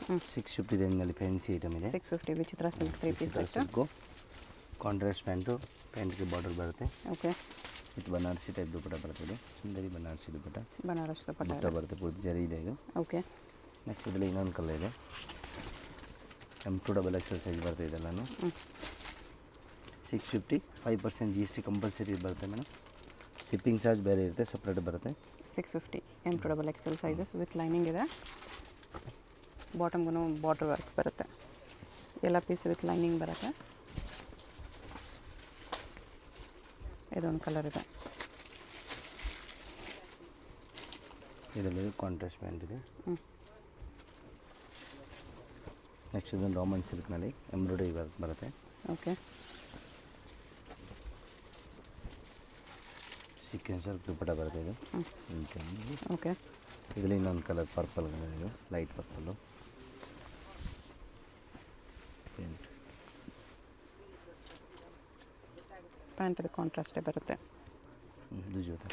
650 ರೇಂಜ್ನಲ್ಲಿ fancy item ಇದೆ. 650 ವಿಚಿತ್ರ silk 3 piece silk contrast ಪ್ಯಾಂಟ್ಗೆ ಬಾರ್ಡರ್ ಬರುತ್ತೆ. ಓಕೆ. ಇದು ಬನಾರಸಿ ಟೈಪ್ ದುಪ್ಪಟ್ಟ ಬರ್ತದೆ. ಸುಂದರಿ ಬನಾರಸಿ ದುಪ್ಪಟ್ಟ. ಬನಾರಸ್ ದುಪ್ಪಟ್ಟ ಬರುತ್ತೆ, ಪೂರ್ತಿ ಜರಿ ಇದೆ ಇದು. ಓಕೆ. ನೆಕ್ಸ್ಟ್ ಇದರಲ್ಲಿ ಇನ್ನೊಂದು ಕಲರ್ ಇದೆ. M2XXL ಸೈಜ್ ಬರ್ತದೆ ಇದೆಲ್ಲನೂ. 650 5% GST ಕಂಪಲ್ಸರಿ ಬರುತ್ತೆ ಮೇಡಮ್. ಶಿಪ್ಪಿಂಗ್ ಚಾರ್ಜ್ ಬೇರೆ ಇರುತ್ತೆ, ಸಪ್ರೇಟ್ ಬರುತ್ತೆ. 650 M2XXL ಸೈಜಸ್ ವಿತ್ ಲೈನಿಂಗ್ ಇದೆ. ಬಾಟಮ್ಗೂ ಬಾರ್ಡರ್ ವರ್ಕ್ ಬರುತ್ತೆ. ಎಲ್ಲ ಪೀಸ್ ವಿತ್ ಲೈನಿಂಗ್ ಬರುತ್ತೆ. ಇದೊಂದು ಕಲರ್ ಇದೆ. ಇದರಲ್ಲಿ ಕಾಂಟ್ರಾಸ್ಟ್ ಪ್ಯಾಂಟ್ ಇದೆ. ನೆಕ್ಸ್ಟ್ ಇದೊಂದು ರಾಮನ್ ಸಿಲ್ಕ್ನಲ್ಲಿ ಎಂಬ್ರಾಯ್ಡರಿ ವರ್ಕ್ ಬರುತ್ತೆ. ಓಕೆ. ಸೀಕ್ವೆನ್ಸ್ ವರ್ಕ್ ದುಪ್ಪಟ್ಟ ಬರುತ್ತೆ ಇದು. ಓಕೆ. ಇದರಲ್ಲಿ ಇನ್ನೊಂದು ಕಲರ್ ಪರ್ಪಲ್ ಕಲರ್ ಇದು, ಲೈಟ್ ಪರ್ಪಲ್ಲು. ಪ್ಯಾಂಟ್ ಇದು ಕಾಂಟ್ರಾಸ್ಟೇ ಬರುತ್ತೆ. ಇದು ಜೊತೆ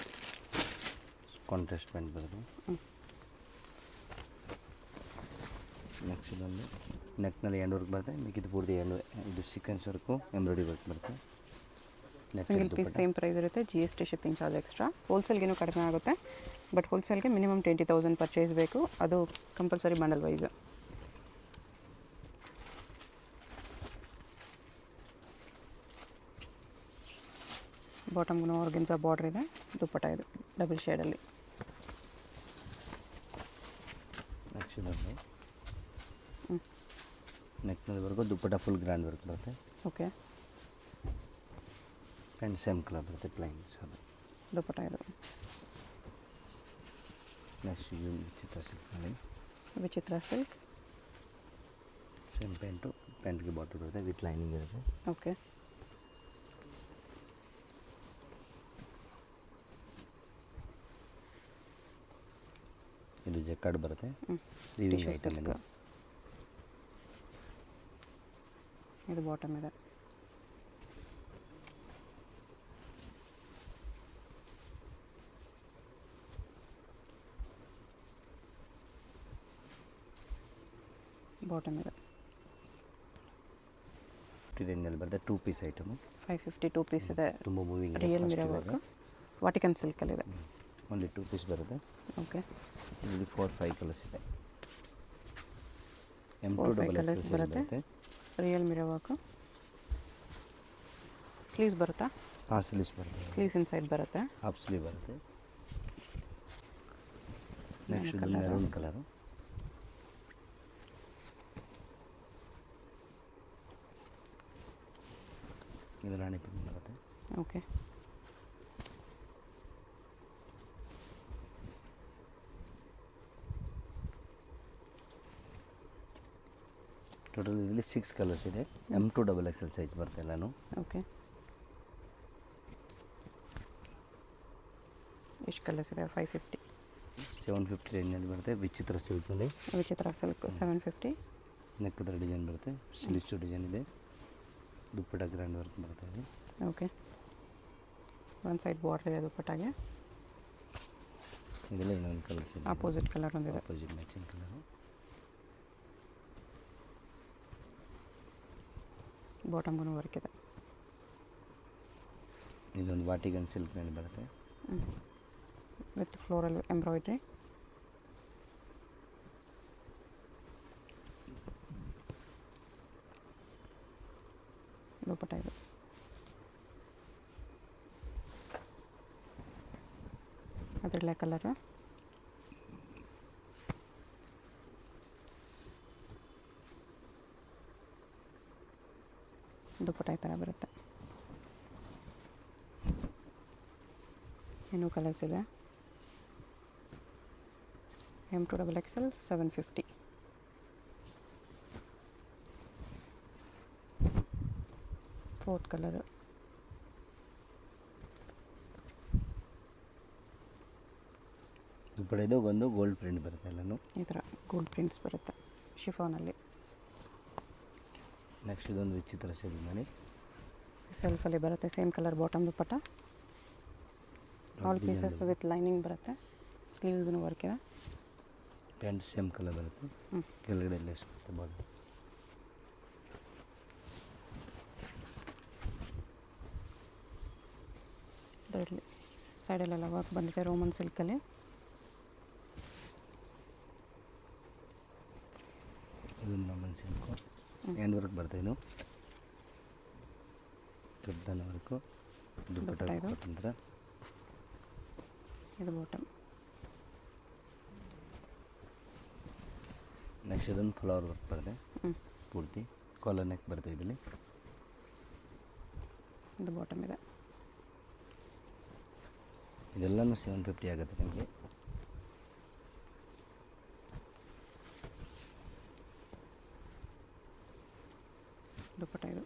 ಕಾಂಟ್ರಾಸ್ಟ್ ಪ್ಯಾಂಟ್ ಬರುತ್ತೆ. ನೆಕ್ಸ್ಟ್ ಇದೊಂದು ನೆಕ್ನಲ್ಲಿ ಹ್ಯಾಂಡ್ ವರ್ಕ್ ಬರುತ್ತೆ. ಮಿಕ್ಕಿದ್ದು ಪೂರ್ತಿ ಇದು ಸೀಕ್ವೆನ್ಸ್ ವರ್ಕು ಎಂಬ್ರಾಯ್ಡರಿ ವರ್ಕ್ ಬರುತ್ತೆ. ಸಿಂಗಲ್ ಪೀಸ್ ಸೇಮ್ ಪ್ರೈಸ್ ಇರುತ್ತೆ. GST shipping charge extra. ಹೋಲ್ಸೇಲ್ಗಿನೂ ಕಡಿಮೆ ಆಗುತ್ತೆ, ಬಟ್ ಹೋಲ್ಸೇಲ್ಗೆ ಮಿನಿಮಮ್ 20,000 ಪರ್ಚೇಸ್ ಬೇಕು. ಅದು ಕಂಪಲ್ಸರಿ ಬಂಡಲ್ ವೈಸ್. ಬಾಟಮ್ಗೂ ಆರ್ಗೆನ್ಸಾ ಬಾರ್ಡರ್ ಇದೆ. ದುಪ್ಪಟ್ಟ ಇದು ಡಬಲ್ ಶೇಡಲ್ಲಿ. ನೆಕ್ಸ್ಟ್ ಇದೊಂದು ನೆಕ್ನಲ್ಲಿವರೆಗೂ ದುಪ್ಪಟ್ಟ ಫುಲ್ ಗ್ರ್ಯಾಂಡ್ ವರ್ಕ್ ಬರುತ್ತೆ. ಓಕೆ. ಪ್ಯಾಂಟ್ ಸೇಮ್ ಕಲರ್ ಬರುತ್ತೆ, ಪ್ಲೈನ್ಸ್ ಅದು ದುಪ್ಪಟ್ಟ ಇದು. ನೆಕ್ಸ್ಟ್ ಇದು ವಿಚಿತ್ರ ಸಿಲ್ಕ್ನಲ್ಲಿ ವಿಚಿತ್ರ ಸಿಲ್ಕ್ ಸೇಮ್ ಪ್ಯಾಂಟ್ಗೆ ಬಾಟಲ್ ಬರುತ್ತೆ, ವಿತ್ ಲೈನಿಂಗ್ ಇರುತ್ತೆ. ಓಕೆ. ಇದು ಜೆಕಾರ್ಡ್ ಬರುತ್ತೆ. ವೀವಿಂಗ್ ಐಟಮ್ ಇದೆ. ಇದು ಬಾಟಮ್ ಇದೆ. ಬಾಟಮ್ ಇದೆ. 50 ರೇಂಜಲ್ಲಿ ಬರುತ್ತೆ. 2 ಪೀಸ್ ಐಟಮು. 550 2 ಪೀಸ್ ಇದೆ. ತುಂಬ moving real mirror work Vatican ಸಿಲ್ಕಲ್ಲಿದೆ. ಓನ್ಲಿ 2 ಪೀಸ್ ಬರುತ್ತೆ. ಓಕೆ. ಇಲ್ಲಿ 4-5 ಕಲರ್ಸ್ ಇದೆ. 4-5 ಕಲರ್ಸ್ ಬರುತ್ತೆ. Real mirror work. ಸ್ಲೀವ್ಸ್ ಬರುತ್ತಾ? ಹಾಂ, ಸ್ಲೀವ್ಸ್ ಬರುತ್ತೆ. ಸ್ಲೀವ್ಸ್ ಇನ್ಸೈಡ್ ಬರುತ್ತೆ. ಹಾಫ್ ಸ್ಲೀವ್ ಬರುತ್ತೆ. ನೆಕ್ಸ್ಟ್ ಇದು ಮೆರೂನ್ ಕಲರು. ಇದು ರಾಣಿ ಪಿಂಕ್ ಬರುತ್ತೆ. ಓಕೆ. ಟೋಟಲ್ ಇದರಲ್ಲಿ 6 ಕಲರ್ಸ್ ಇದೆ. M2XXL ಸೈಜ್ ಬರುತ್ತೆ ಎಲ್ಲನೂ. ಓಕೆ. ಎಷ್ಟು ಕಲರ್ಸ್ ಇದೆ? 550. 750 ರೇಂಜಲ್ಲಿ ಬರುತ್ತೆ. ವಿಚಿತ್ರ ಸಿಲ್ಕ್ನಲ್ಲಿ ವಿಚಿತ್ರ ಸಿಲ್ಕ್ 750. ನೆಕ್ಕದ ಡಿಸೈನ್ ಬರುತ್ತೆ. ಸ್ಲೀವ್ಸು ಡಿಸೈನ್ ಇದೆ. ದುಪ್ಪಟ್ಟ ಗ್ರ್ಯಾಂಡ್ ವರ್ಕ್ ಬರುತ್ತೆ ಇದು. ಓಕೆ. ಒಂದು ಸೈಡ್ ಬಾರ್ಡರ್ ಇದೆ ದುಪ್ಪಟ್ಟಾಗೆ. ಇದೆಲ್ಲ ಇನ್ನೊಂದು ಕಲರ್ಸ್ ಇದೆ. ಆಪೋಸಿಟ್ ಕಲರ್ ಒಂದಿದೆ. Opposite matching colour. ಬಾಟಮ್ಗೂ ವರ್ಕ್ ಇದೆ. ಇದೊಂದು ವಾಟಿಗನ್ ಸಿಲ್ಕ್ನಲ್ಲಿ ಬರುತ್ತೆ. With floral embroidery. ದುಪ್ಪಟ್ಟ ಇದು. ಅದರಲ್ಲೇ ಕಲರು. ದುಪ್ಪಟ್ಟ ಈ ಥರ ಬರುತ್ತೆ. ಇನ್ನೂ ಕಲರ್ಸ್ ಇದೆ. M2XXL 750. Fourth colour. ದುಪ್ಪಟ್ಟೆದು ಒಂದು ಗೋಲ್ಡ್ ಪ್ರಿಂಟ್ ಬರುತ್ತೆ ಎಲ್ಲನೂ. ಈ ಥರ ಗೋಲ್ಡ್ ಪ್ರಿಂಟ್ಸ್ ಬರುತ್ತೆ ಶಿಫಾನಲ್ಲಿ. ನೆಕ್ಸ್ಟ್ ಇದೊಂದು ವಿಚಿತ್ರ ಸಿಲ್ಕ್ನಲ್ಲಿ ಸೆಲ್ಫಲ್ಲಿ ಬರುತ್ತೆ. Same colour bottom dupatta. All pieces with lining ಬರುತ್ತೆ. ಸ್ಲೀವ್ಸ್ಗೂ ವರ್ಕ್ ಇದೆ. ಪ್ಯಾಂಟ್ ಸೇಮ್ ಕಲರ್ ಬರುತ್ತೆ. ಕೆಳಗಡೆ ಲೇಸ್ ಬರುತ್ತೆ ಬಾರ್ಡರ್. ಅದರಲ್ಲಿ ಸೈಡಲ್ಲೆಲ್ಲ ವರ್ಕ್ ಬಂದಿದೆ ರೋಮನ್ ಸಿಲ್ಕಲ್ಲಿ. ಇದು ರೋಮನ್ ಸಿಲ್ಕು ಹ್ಯಾಂಡ್ ವರ್ಕ್ ಬರುತ್ತೆ. ಇದು ಕಬ್ದನ ವರ್ಕು ದುಪ್ಪಟ್ಟ ನಂತರ ಇದು ಬಾಟಮ್. ನೆಕ್ಸ್ಟ್ ಇದೊಂದು ಫ್ಲವರ್ ವರ್ಕ್ ಬರುತ್ತೆ ಪೂರ್ತಿ ಕಾಲರ್ ನೆಕ್ ಬರುತ್ತೆ ಇದರಲ್ಲಿ. ಇದು ಬಾಟಮ್ ಇದೆ. ಇದೆಲ್ಲನೂ 750 ಆಗುತ್ತೆ ನಿಮಗೆ. ದುಪ್ಪಟ್ಟ ಇದು.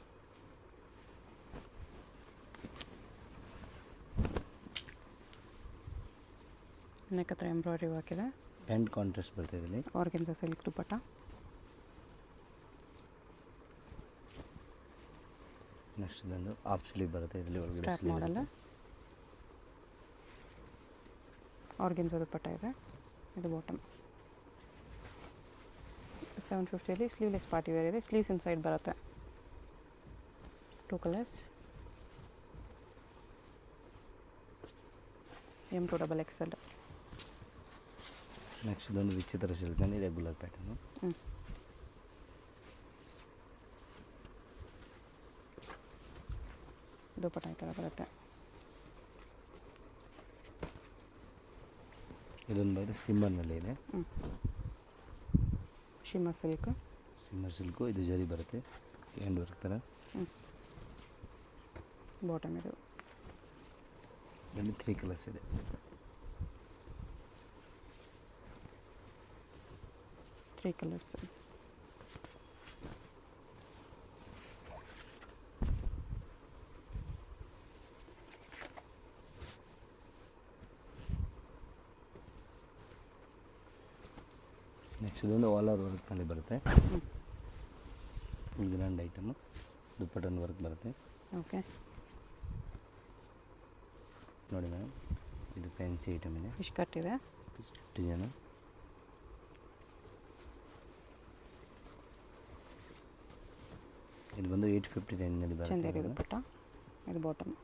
ನೆಕ್ ಹತ್ರ ಎಂಬ್ರಾಯ್ಡ್ರಿ ವರ್ಕ್ ಇದೆ. ಪ್ಯಾಂಟ್ ಕಾಂಟ್ರಾಸ್ಟ್ ಬರುತ್ತೆ ಇದರಲ್ಲಿ. ಆರ್ಗೆನ್ಸಾ ಸಿಲ್ಕ್ ದುಪ್ಪಟ್ಟ. ನೆಕ್ಸ್ಟ್ ಇದೊಂದು ಹಾಫ್ ಸ್ಲೀವ್ ಬರುತ್ತೆ ಇದರಲ್ಲಿ. ಒಳಗಡೆ ಸ್ಟ್ರಾಪ್ ಸ್ಲೀವ್ ಮಾಡಲ್ಲ. ಆರ್ಗೆನ್ಸಾ ದುಪ್ಪಟ್ಟ ಇದೆ. ಇದು ಬಾಟಮ್. 750 ಸ್ಲೀವ್ಲೆಸ್ ಪಾರ್ಟಿ ವೇರ್ ಇದೆ. ಸ್ಲೀವ್ಸ್ ಇನ್ಸೈಡ್ ಬರುತ್ತೆ. 2 ಕಲರ್ಸ್. M2 XXL. ನೆಕ್ಸ್ಟ್ ಇದೊಂದು ವಿಚಿತ್ರ ಸಿಲ್ಕ್ನಲ್ಲಿ ರೆಗ್ಯುಲರ್ ಪ್ಯಾಟರ್ನು. ದುಪ್ಪಟ್ಟ ಈ ಥರ ಬರುತ್ತೆ. ಇದೊಂದು ಬರುತ್ತೆ ಸಿಮ್ಮರ್ನಲ್ಲಿ ಇದೆ. Shimmer silk. ಸಿಮ್ಮರ್ ಸಿಲ್ಕು ಇದು ಜರಿ ಬರುತ್ತೆ ಹ್ಯಾಂಡ್ ವರ್ಕ್ ಥರ. ಬಾಟಮ್ ಇದು. ಇದರಲ್ಲಿ 3 ಕಲರ್ಸ್ ಇದೆ. Three colours. ನೆಕ್ಸ್ಟ್ ಇದೊಂದು ಆಲ್ ಓವರ್ ವರ್ಕ್ನಲ್ಲಿ ಬರುತ್ತೆ. Full grand item. ದುಪ್ಪಟ್ಟನ ವರ್ಕ್ ಬರುತ್ತೆ. ಓಕೆ. ನೋಡಿ ಮೇಡಮ್, ಇದು ಫ್ಯಾನ್ಸಿ ಐಟಮ್ ಇದೆ. ಫಿಶ್ ಕಟ್ ಇದೆ. ಡಿಸೈನು. ಇದು ಬಂದು 850 ರೇಂಜ್ನಲ್ಲಿ ಚಂದೇರಿ ಬರುತ್ತೆ. ದುಪ್ಪಟ್ಟ. ಇದು ಬಾಟಮ್.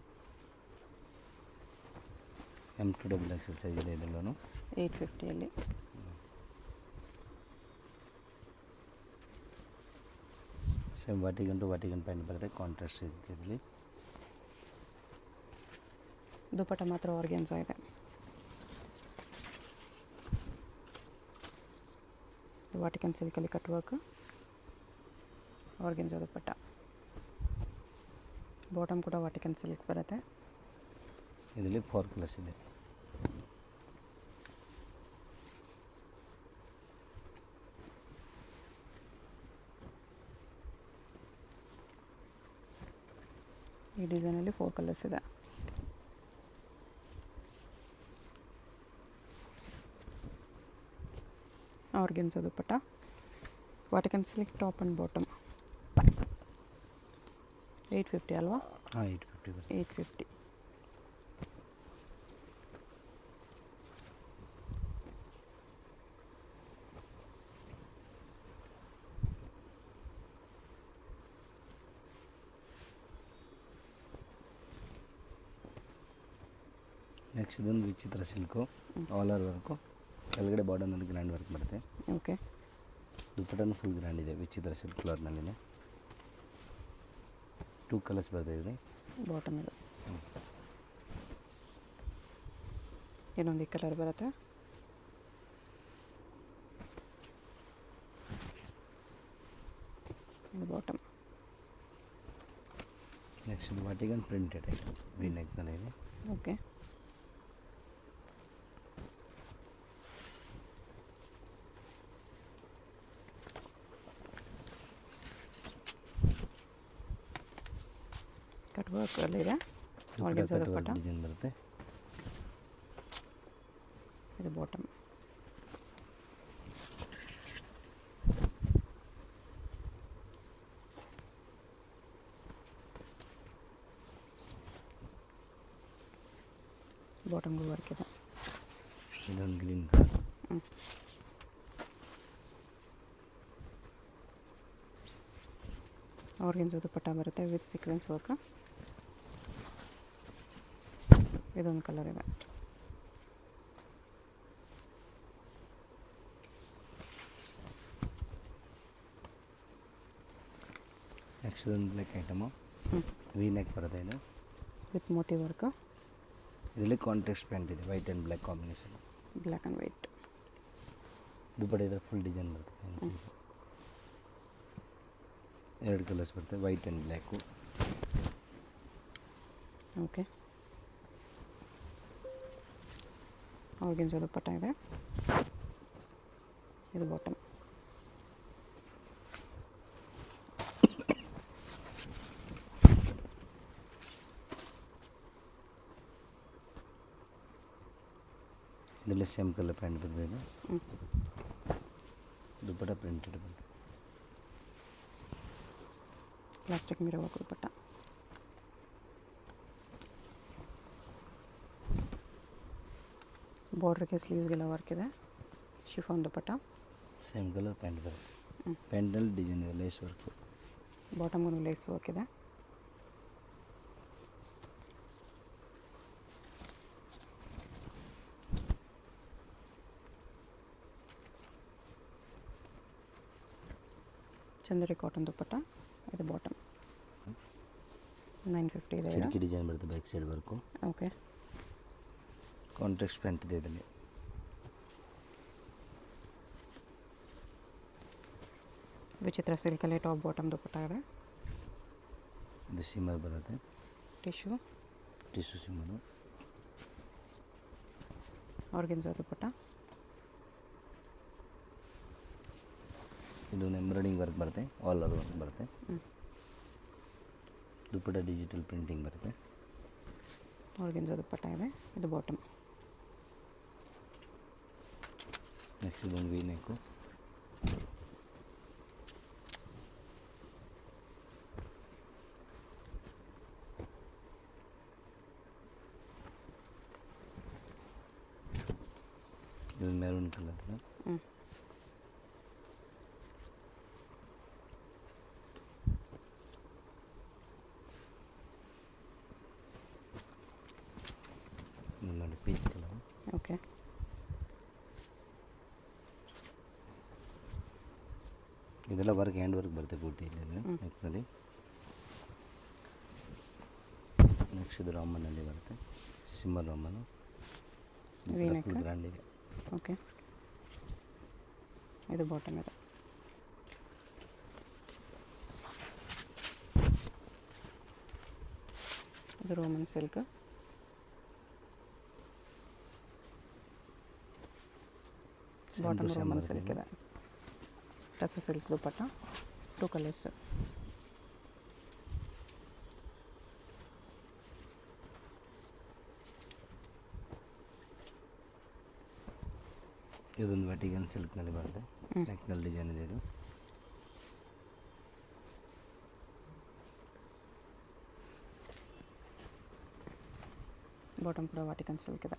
M2 XXL ಸೈಜ್ ಇದೆ ಇದೆಲ್ಲೂ. 850 ಸೇಮ್ ವಾಟಿಗನ್ ಪ್ಯಾಂಟ್ ಬರುತ್ತೆ. ಕಾಂಟ್ರಾಸ್ಟ್ ಇರುತ್ತೆ ಇದರಲ್ಲಿ. ದುಪ್ಪಟ್ಟ ಮಾತ್ರ ಆರ್ಗೆನ್ಸಾ ಇದೆ. ವಾಟಿಕನ್ ಸಿಲ್ಕಲ್ಲಿ cut work. Organza dupatta. Bottom ಕೂಡ ವಾಟಿಕನ್ ಸಿಲ್ಕ್ ಬರುತ್ತೆ. ಇದರಲ್ಲಿ 4 ಕಲರ್ಸ್ ಇದೆ. ಈ ಡಿಸೈನಲ್ಲಿ 4 ಕಲರ್ಸ್ ಇದೆ. Organza dupatta. Vatican silk top and bottom. 850 ಅಲ್ವಾ? ಹಾಂ, 850 ಬರುತ್ತೆ. 850. ನೆಕ್ಸ್ಟ್ ಇದೊಂದು ವಿಚಿತ್ರ ಸಿಲ್ಕು ಆಲ್ ಓವರ್ ವರ್ಕು. ಕೆಳಗಡೆ ಬಾರ್ಡರ್ನಲ್ಲಿ ಗ್ರ್ಯಾಂಡ್ ವರ್ಕ್ ಬರುತ್ತೆ. ಓಕೆ. ದುಪ್ಪಟ್ಟನು ಫುಲ್ ಗ್ರ್ಯಾಂಡ್ ಇದೆ. ವಿಚಿತ್ರ ಸಿಲ್ಕ್ ಕಲರ್ನಲ್ಲಿದೆ. 2 ಕಲರ್ಸ್ ಬರ್ತದೆ ಇದರಲ್ಲಿ. ಬಾಟಮ್ ಇದು. ಇನ್ನೊಂದು ಈ ಕಲರ್ ಬರುತ್ತೆ. ಇದು ಬಾಟಮ್. ನೆಕ್ಸ್ಟ್ ಇದು ವಾಟಿಗನ್ ಪ್ರಿಂಟೆಡ್ ಐಟಮ್ ವಿ ನೆಕ್ನಲ್ಲಿ ಇದೆ. ಓಕೆ. ಕಟ್ ವರ್ಕ್ ಅಲ್ಲಿದೆ. ಆರ್ಗೆನ್ಸಾ ದುಪ್ಪಟ್ಟ. ಡಿಸೈನ್ ಬರುತ್ತೆ. ಇದು ಬಾಟಮ್. ಬಾಟಮ್ಗೂ ವರ್ಕ್ ಇದೆ. ಇದೊಂದು ಗ್ರೀನ್ ಕಲರ್. ಆರ್ಗೆನ್ಜಾ ದುಪ್ಪಟ್ಟ ಬರುತ್ತೆ ವಿತ್ ಸೀಕ್ವೆನ್ಸ್ ವರ್ಕ್. ಇದೊಂದು ಕಲರ್ ಇದೆ. ನೆಕ್ಸ್ಟ್ ಒಂದು ಬ್ಲ್ಯಾಕ್ ಐಟಮು ವಿ ನೆಕ್ ಬರುತ್ತೆ ಇದು ವಿತ್ ಮೋತಿ ವರ್ಕ್. ಇದರಲ್ಲಿ ಕಾಂಟ್ರಾಸ್ಟ್ ಪ್ಯಾಂಟ್ ಇದೆ, white and black combination. Black and white dupatta ಇದರ ಫುಲ್ ಡಿಸೈನ್ ಬರುತ್ತೆ ಫ್ಯಾನ್ಸಿ. ಎರಡು ಕಲರ್ಸ್ ಬರುತ್ತೆ, white and black. Okay, organza dupatta ಇದೆ. ಇದು ಬಾಟಮ್. ಇದರಲ್ಲಿ ಸೇಮ್ ಕಲರ್ ಪ್ಯಾಂಟ್ ಬರ್ತದೆ ಇದು. ದುಪ್ಪಟ್ಟ ಪ್ರಿಂಟೆಡ್ ಬರುತ್ತೆ. Plastic mirror work dupatta. ಬಾರ್ಡ್ರಿಗೆ ಸ್ಲೀವ್ಸ್ಗೆಲ್ಲ ವರ್ಕ್ ಇದೆ. Chiffon dupatta. Same colour pant ಬರುತ್ತೆ. ಪ್ಯಾಂಟಲ್ಲಿ ಡಿಸೈನ್ ಇದೆ, ಲೇಸ್ ವರ್ಕು. ಬಾಟಮ್ಗೂ ಲೇಸ್ ವರ್ಕ್ ಇದೆ. ಚಂದೇರಿ ಕಾಟನ್ ದುಪ್ಪಟ್ಟ. ಇದು ಬಾಟಮ್. 950 ಇದೆ. ಕಿಟಕಿ ಡಿಸೈನ್ ಬರುತ್ತೆ, back side work. Okay, contrast pant ಇದೆ ಇದರಲ್ಲಿ. ವಿಚಿತ್ರ ಸಿಲ್ಕಲ್ಲಿ ಟಾಪ್ ಬಾಟಮ್ ದುಪ್ಪಟ್ಟ ಇದೆ. ಇದು ಸಿಮ್ಮರ್ ಬರುತ್ತೆ, ಟಿಶ್ಯೂ ಸಿಮ್ಮರು. ಆರ್ಗೆನ್ಜಾ ದುಪ್ಪಟ್ಟ. ಇದು ಎಂಬ್ರಾಯ್ಡಿಂಗ್ ವರ್ಕ್ ಬರುತ್ತೆ, ಆಲ್ ಓವರ್ ವರ್ಕ್ ಬರುತ್ತೆ. ದುಪ್ಪಟ್ಟ ಡಿಜಿಟಲ್ ಪ್ರಿಂಟಿಂಗ್ ಬರುತ್ತೆ. ಆರ್ಗೆನ್ಜಾ ದುಪ್ಪಟ್ಟ ಇದೆ. ಇದು ಬಾಟಮ್. ನೆಕ್ಸ್ಟ್ ಇದೊಂದು ವಿ ನೆಕ್ಕು. ಇದು ಮೆರೂನ್ ಕಲರ್. ನೋಡಿ ಪೀಚ್ ಕಲರ್. ಓಕೆ, ಇದೆಲ್ಲ ವರ್ಕ್ ಹ್ಯಾಂಡ್ ವರ್ಕ್ ಬರುತ್ತೆ ಪೂರ್ತಿ ಇಲ್ಲಿ ನೆಕ್ನಲ್ಲಿ. ನೆಕ್ಸ್ಟ್ ಇದು ರಾಮನಲ್ಲಿ ಬರುತ್ತೆ, ಸಿಮ್ಮರ್ ರಾಮನು. ಫುಲ್ ಗ್ರ್ಯಾಂಡ್ ಇದೆ. ಓಕೆ, ಇದು ಬಾಟಮ್ ಇದೆ. ಇದು Roman silk. Bottom Roman silk ಇದೆ. ಟಸ ಸಿಲ್ಕ್ ದುಪ್ಪಟ್ಟ. 2 ಕಲರ್ಸ್. ಇದೊಂದು ವ್ಯಾಟಿಗನ್ ಸಿಲ್ಕ್ನಲ್ಲಿ ಬರುತ್ತೆ, ನೆಕ್ನಲ್ಲಿ ಡಿಸೈನ್ ಇದೆ. ಇದು ಬಾಟಮ್ ಕೂಡ ವಾಟಿಕನ್ ಸಿಲ್ಕ್ ಇದೆ.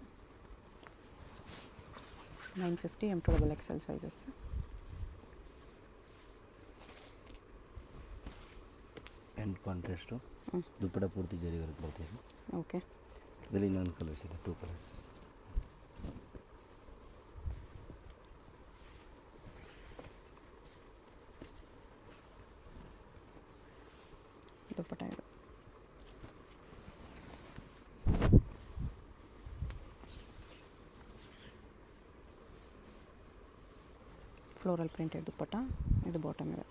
950 M2XL ಸೈಜಸ್. ಆ್ಯಂಡ್ ಕಾಂಟ್ರಾಸ್ಟು ದುಪ್ಪಟ್ಟ ಪೂರ್ತಿ ಜರಿ ವರ್ಕ್ ಬರ್ತದೆ. ಓಕೆ, ಇದರಲ್ಲಿ ಇನ್ನೊಂದು ಕಲರ್ಸ್ ಇದೆ, 2 ಕಲರ್ಸ್. ದುಪ್ಪಟ್ಟ ಇದೆ. ಫ್ಲೋರಲ್ ಪ್ರಿಂಟೆಡ್ ದುಪ್ಪಟ್ಟ. ಇದು ಬಾಟಮ್ ಇದೆ.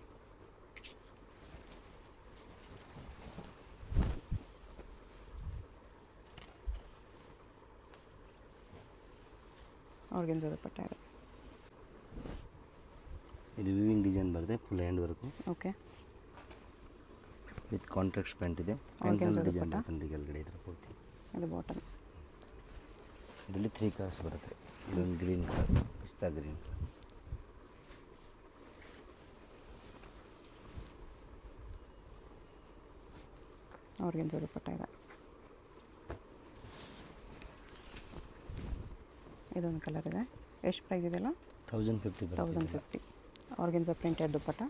ಆರ್ಗೆನ್ಜಾ ದುಪ್ಪಟ್ಟ ಇದೆ. ಇದು ವಿವಿಂಗ್ ಡಿಸೈನ್ ಬರುತ್ತೆ, full hand work. Okay, with contrast pant ಇದೆ. ಆರ್ಗೆನ್ಜಾ ಡಿಸೈನ್ ದುಪ್ಪಟ್ಟ. ಬರುತ್ತೆ ಕೆಳಗಡೆ ಇದ್ರ ಪೂರ್ತಿ. ಇದು ಬಾಟಮ್. ಇದರಲ್ಲಿ 3 ಕಲರ್ಸ್ ಬರುತ್ತೆ. ಇದೊಂದು ಗ್ರೀನ್ ಕಲರ್, ಪಿಸ್ತಾ ಗ್ರೀನ್. ಆರ್ಗೆನ್ಜಾ ದುಪ್ಪಟ್ಟ ಇದೆ. ಇದೊಂದು ಕಲರ್ ಇದೆ. ಎಷ್ಟು ಪ್ರೈಸ್ ಇದೆಲ್ಲ? 1050 ಬರುತ್ತೆ. 1050. ಆರ್ಗೆನ್ಜಾ ಪ್ರಿಂಟೆಡ್ ದುಪ್ಪಟ್ಟ.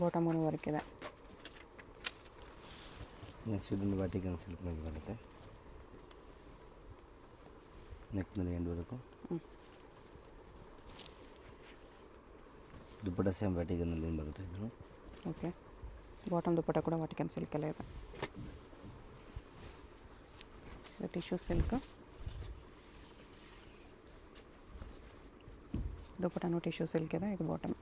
ಬಾಟಮ್ಗೂ ವರ್ಕ್ ಇದೆ. ನೆಕ್ಸ್ಟ್ ಇದೊಂದು ವಾಟಿಕನ್ ಸಿಲ್ಕ್ನಲ್ಲಿ ಬರುತ್ತೆ. ನೆಕ್ನಲ್ಲಿ ಎಂಡ್ವರೆಗೂ. ದುಪ್ಪಟ್ಟ ಸೇಮ್ ವಾಟಿಕನ್ನಲ್ಲಿ ಬರುತ್ತೆ ಇದು. ಓಕೆ, ಬಾಟಮ್ ದುಪ್ಪಟ್ಟ ಕೂಡ ವಾಟಿಕನ್ ಸಿಲ್ಕಲ್ಲೇ ಇದೆ. ಟಿಶ್ಯೂ ಸಿಲ್ಕ್, ದುಪ್ಪಟ್ಟನೂ ಟಿಶ್ಯೂ ಸಿಲ್ಕ್ ಇದೆ. ಇದು ಬಾಟಮ್.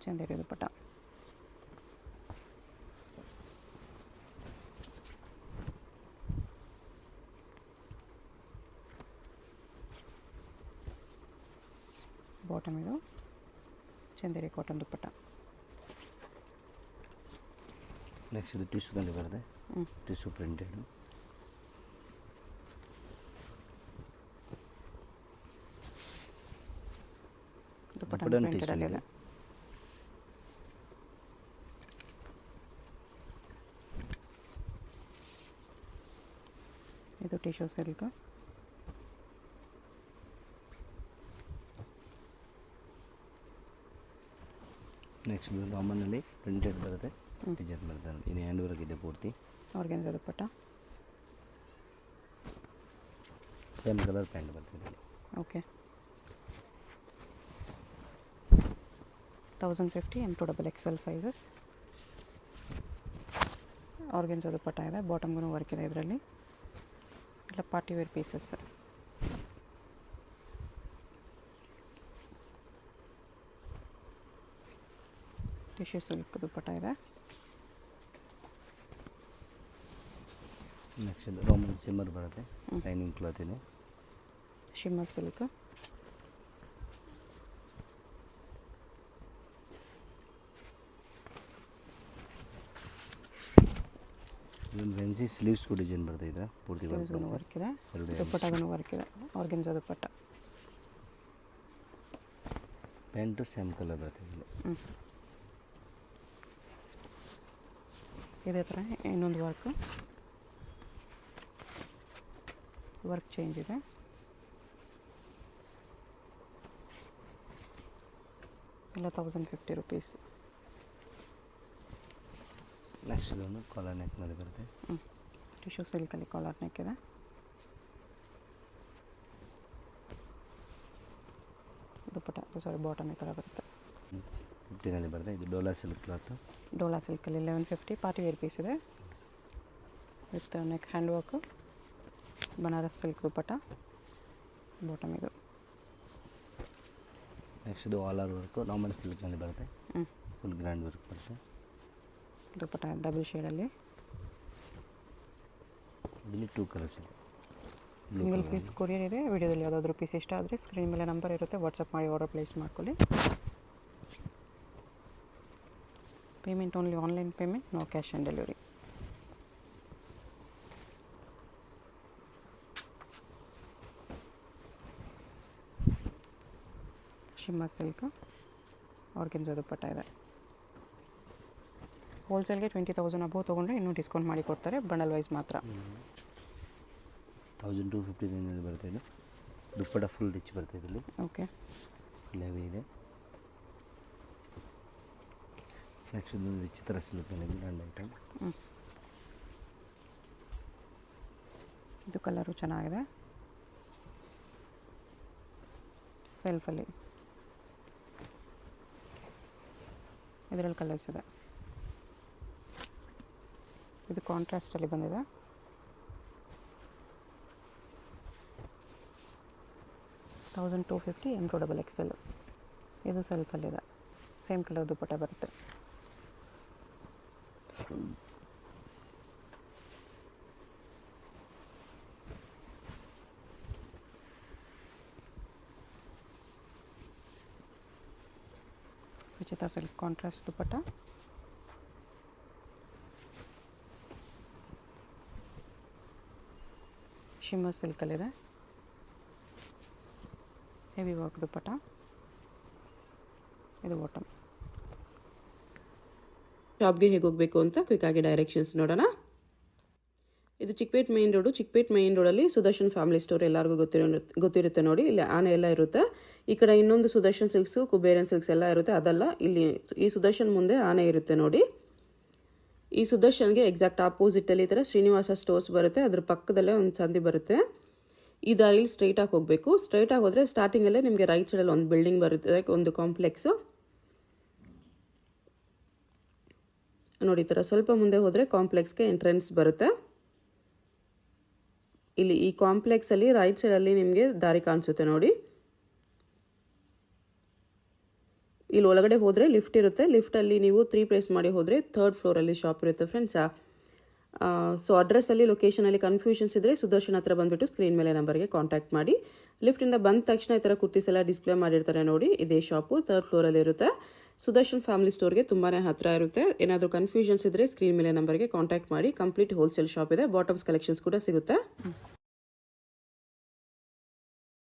ಚಂದಿರಿ ದುಪ್ಪಟ್ಟ. ಬಾಟಮ್ ಇದು ಚಂದೇರಿ ಕಾಟನ್ ದುಪ್ಪಟ್ಟ. ನೆಕ್ಸ್ಟ್ ಇದು ಟಿಶ್ಯೂದಲ್ಲಿ ಬರುತ್ತೆ. Tissue printed. ದುಪ್ಪಟ್ಟ ಟಿಶ್ಯೂ ಪ್ರಿಂಟೆಡಲ್ಲಿದೆ. ಇದೆ. ಇದು ಟಿಶ್ಯೂ ಸಿಲ್ಕ್. ನೆಕ್ಸ್ಟ್ ಇದು ರಾಮನಲ್ಲಿ ಪ್ರಿಂಟೆಡ್ ಬರುತ್ತೆ. ಡಿಸೈನ್ ಬರುತ್ತೆ. ಇದು ಹ್ಯಾಂಡ್ ವರ್ಕ್ ಇದೆ ಪೂರ್ತಿ. Organza dupatta. Same colour pant ಬರ್ತದೆ. Okay, 1050 M2XXL sizes. Organza dupatta ಇದೆ. ಬಾಟಮ್ಗೂ ವರ್ಕ್ ಇದೆ. ಇದರಲ್ಲಿ ಎಲ್ಲ party wear pieces. Tissue silk dupatta ಇದೆ. ನೆಕ್ಸ್ಟ್ ಇದು ರೋಮನ್ ಸಿಮ್ಮರ್ ಬರುತ್ತೆ. ಸೈನಿಂಗ್ ಕ್ಲಾತ್ ಇದೆ. Shimmer silk. ಇದೊಂದು ವೆನ್ಸಿ ಸ್ಲೀವ್ಸ್ಗೂ ಡಿಸೈನ್ ಬರ್ತದೆ. ಇದೆ ಪೂರ್ತಿ ವರ್ಕ್ ಇದೆ. ದುಪ್ಪಟ್ಟಗೂ ವರ್ಕ್ ಇದೆ. ಆರ್ಗೆನ್ಜಾ ದುಪ್ಪಟ್ಟ. ಪ್ಯಾಂಟು ಸೇಮ್ ಕಲರ್ ಬರ್ತದೆ ಇದರಲ್ಲಿ. ಇದೇ ಥರ ಇನ್ನೊಂದು ವರ್ಕ್ ಚೇಂಜ್ ಇದೆ. ಎಲ್ಲ 1050 ರುಪೀಸ್. ನೆಕ್ಸ್ಟ್ ಇದೊಂದು ಕಾಲರ್ ನೆಕ್ನಲ್ಲಿ ಬರುತ್ತೆ. ಟಿಶ್ಯೂ ಸಿಲ್ಕಲ್ಲಿ ಕಾಲರ್ ನೆಕ್ ಇದೆ. ದುಪ್ಪಟ್ಟ ಬಾಟಮ್ ಈ ಥರ ಬರುತ್ತೆ. 50ನಲ್ಲಿ ಬರುತ್ತೆ. ಇದು ಡೋಲಾ ಸಿಲ್ಕ್ ಕ್ಲಾತ್. ಡೋಲಾ ಸಿಲ್ಕಲ್ಲಿ 1150 ಪಾರ್ಟಿ ವೇರ್ ಪೀಸ್ ಇದೆ. With neck hand work. Banaras silk dupatta. Bottom ಇದು. ನೆಕ್ಸ್ಟ್ ಇದು ಆಲ್ ಓವರ್ ವರ್ಕು ರಾಮನ್ ಸಿಲ್ಕ್ನಲ್ಲಿ ಬರುತ್ತೆ. ಫುಲ್ ಗ್ರ್ಯಾಂಡ್ ವರ್ಕ್ ಬರುತ್ತೆ. ದುಪ್ಪಟ್ಟ ಡಬಲ್ ಶೇಡಲ್ಲಿ. ಇದರಲ್ಲಿ 2 ಕಲರ್ಸ್ ಇದೆ. ಸಿಂಗಲ್ ಪೀಸ್ ಕೊರಿಯರ್ ಇದೆ. ವಿಡಿಯೋದಲ್ಲಿ ಯಾವುದಾದ್ರೂ ಪೀಸ್ ಇಷ್ಟ ಆದರೆ ಸ್ಕ್ರೀನ್ ಮೇಲೆ ನಂಬರ್ ಇರುತ್ತೆ, ವಾಟ್ಸಪ್ ಮಾಡಿ ಆರ್ಡರ್ ಪ್ಲೇಸ್ ಮಾಡ್ಕೊಳ್ಳಿ. Payment only online payment, no cash on delivery. Shimmer silk organza dupatta ಇದೆ. ಹೋಲ್ಸೇಲ್ಗೆ 20,000 ಅಬೋವ್ ತೊಗೊಂಡ್ರೆ ಇನ್ನೂ ಡಿಸ್ಕೌಂಟ್ ಮಾಡಿ ಕೊಡ್ತಾರೆ, ಬಂಡಲ್ ವೈಸ್ ಮಾತ್ರ. 1250 ರೇಂಜಲ್ಲಿ ಬರುತ್ತೆ. ಇದು ದುಪ್ಪಟ್ಟ ಫುಲ್ ರಿಚ್ ಬರುತ್ತೆ ಇದರಲ್ಲಿ. ಓಕೆ, ಲೆವಿ ಇದೆ. ನೆಕ್ಸ್ಟ್ ಇದೊಂದು ವಿಚಿತ್ರ ಸಿಲ್ಕಲ್ಲಿ ಗ್ರ್ಯಾಂಡ್ ಐಟಮ್. ಇದು ಕಲರು ಚೆನ್ನಾಗಿದೆ. ಸೆಲ್ಫಲ್ಲಿ ಇದರಲ್ಲಿ ಕಲರ್ಸ್ ಇದೆ. ಇದು ಕಾಂಟ್ರಾಸ್ಟಲ್ಲಿ ಬಂದಿದೆ. $1250 M2XXL. ಇದು ಸೆಲ್ಫಲ್ಲಿದೆ. ಸೇಮ್ ಕಲರ್ ದುಪ್ಪಟ್ಟ ಬರುತ್ತೆ. ವಿಚಿತ್ರ ಸಿಲ್ಕ್ ಕಾಂಟ್ರಾಸ್ಟ್ ದುಪ್ಪಟ್ಟ. ಶಿಮ್ಮರ್ ಸಿಲ್ಕಲ್ಲಿದೆ. ಹೆವಿ ವರ್ಕ್ ದುಪ್ಪಟ್ಟ. ಇದು ಬಾಟಮ್. ಶಾಪ್ಗೆ ಹೇಗೆ ಹೋಗಬೇಕು ಅಂತ ಕ್ವಿಕ್ಕಾಗಿ ಡೈರೆಕ್ಷನ್ಸ್ ನೋಡೋಣ. ಇದು Chickpet main road. Chickpet main ರೋಡಲ್ಲಿ ಸುದರ್ಶನ್ ಫ್ಯಾಮಿಲಿ ಸ್ಟೋರ್ ಎಲ್ಲರಿಗೂ ಗೊತ್ತಿರುತ್ತೆ ನೋಡಿ. ಇಲ್ಲಿ ಆನೆ ಎಲ್ಲ ಇರುತ್ತೆ. ಈ ಕಡೆ ಇನ್ನೊಂದು ಸುದರ್ಶನ್ ಸಿಲ್ಕ್ಸು, ಕುಬೇರನ್ ಸಿಲ್ಕ್ಸ್ ಎಲ್ಲ ಇರುತ್ತೆ. ಅದಲ್ಲ, ಇಲ್ಲಿ ಈ ಸುದರ್ಶನ್ ಮುಂದೆ ಆನೆ ಇರುತ್ತೆ ನೋಡಿ. ಈ ಸುದರ್ಶನ್ಗೆ ಎಕ್ಸಾಕ್ಟ್ ಆಪೋಸಿಟಲ್ಲಿ ಈ ಥರ ಶ್ರೀನಿವಾಸ ಸ್ಟೋರ್ಸ್ ಬರುತ್ತೆ. ಅದ್ರ ಪಕ್ಕದಲ್ಲೇ ಒಂದು ಸಂದಿ ಬರುತ್ತೆ. ಈ ದಾರಿಲಿ ಸ್ಟ್ರೈಟಾಗಿ ಹೋಗಬೇಕು. ಸ್ಟ್ರೈಟಾಗಿ ಹೋದರೆ ಸ್ಟಾರ್ಟಿಂಗಲ್ಲೇ ನಿಮಗೆ ರೈಟ್ ಸೈಡಲ್ಲಿ ಒಂದು ಬಿಲ್ಡಿಂಗ್ ಬರುತ್ತೆ, ಒಂದು ಕಾಂಪ್ಲೆಕ್ಸು ನೋಡಿ. ಈ ಥರ ಸ್ವಲ್ಪ ಮುಂದೆ ಹೋದರೆ ಕಾಂಪ್ಲೆಕ್ಸ್ಗೆ ಎಂಟ್ರೆನ್ಸ್ ಬರುತ್ತೆ. ಇಲ್ಲಿ ಈ ಕಾಂಪ್ಲೆಕ್ಸಲ್ಲಿ ರೈಟ್ ಸೈಡಲ್ಲಿ ನಿಮಗೆ ದಾರಿ ಕಾಣಿಸುತ್ತೆ ನೋಡಿ. ಇಲ್ಲಿ ಒಳಗಡೆ ಹೋದರೆ ಲಿಫ್ಟ್ ಇರುತ್ತೆ. ಲಿಫ್ಟಲ್ಲಿ ನೀವು 3 ಪ್ಲೇಸ್ ಮಾಡಿ ಹೋದರೆ 3rd ಫ್ಲೋರಲ್ಲಿ ಶಾಪ್ ಇರುತ್ತೆ ಫ್ರೆಂಡ್ಸ್. ಸೊ ಅಡ್ರೆಸ್ಸಲ್ಲಿ ಲೊಕೇಶನಲ್ಲಿ ಕನ್ಫ್ಯೂಷನ್ಸ್ ಇದ್ದರೆ ಸುದರ್ಶನ್ ಹತ್ರ ಬಂದುಬಿಟ್ಟು ಸ್ಕ್ರೀನ್ ಮೇಲೆ ನಂಬರ್ಗೆ ಕಾಂಟ್ಯಾಕ್ಟ್ ಮಾಡಿ. ಲಿಫ್ಟಿಂದ ಬಂದ ತಕ್ಷಣ ಈ ಥರ ಕುರ್ತೀಸ್ ಎಲ್ಲ ಡಿಸ್ಪ್ಲೇ ಮಾಡಿರ್ತಾರೆ ನೋಡಿ. ಇದೇ ಶಾಪು 3rd ಫ್ಲೋರಲ್ಲಿ ಇರುತ್ತೆ. ಸುದರ್ಶನ್ ಫ್ಯಾಮಿಲಿ ಸ್ಟೋರ್ಗೆ ತುಂಬಾ ಹತ್ತಿರ ಇರುತ್ತೆ. ಏನಾದರೂ ಕನ್ಫ್ಯೂಷನ್ಸ್ ಇದ್ದರೆ ಸ್ಕ್ರೀನ್ ಮೇಲೆ ನಂಬರ್ಗೆ ಕಾಂಟ್ಯಾಕ್ಟ್ ಮಾಡಿ. ಕಂಪ್ಲೀಟ್ ಹೋಲ್ಸೇಲ್ ಶಾಪ್ ಇದೆ. ಬಾಟಮ್ಸ್ ಕಲೆಕ್ಷನ್ಸ್ ಕೂಡ ಸಿಗುತ್ತೆ.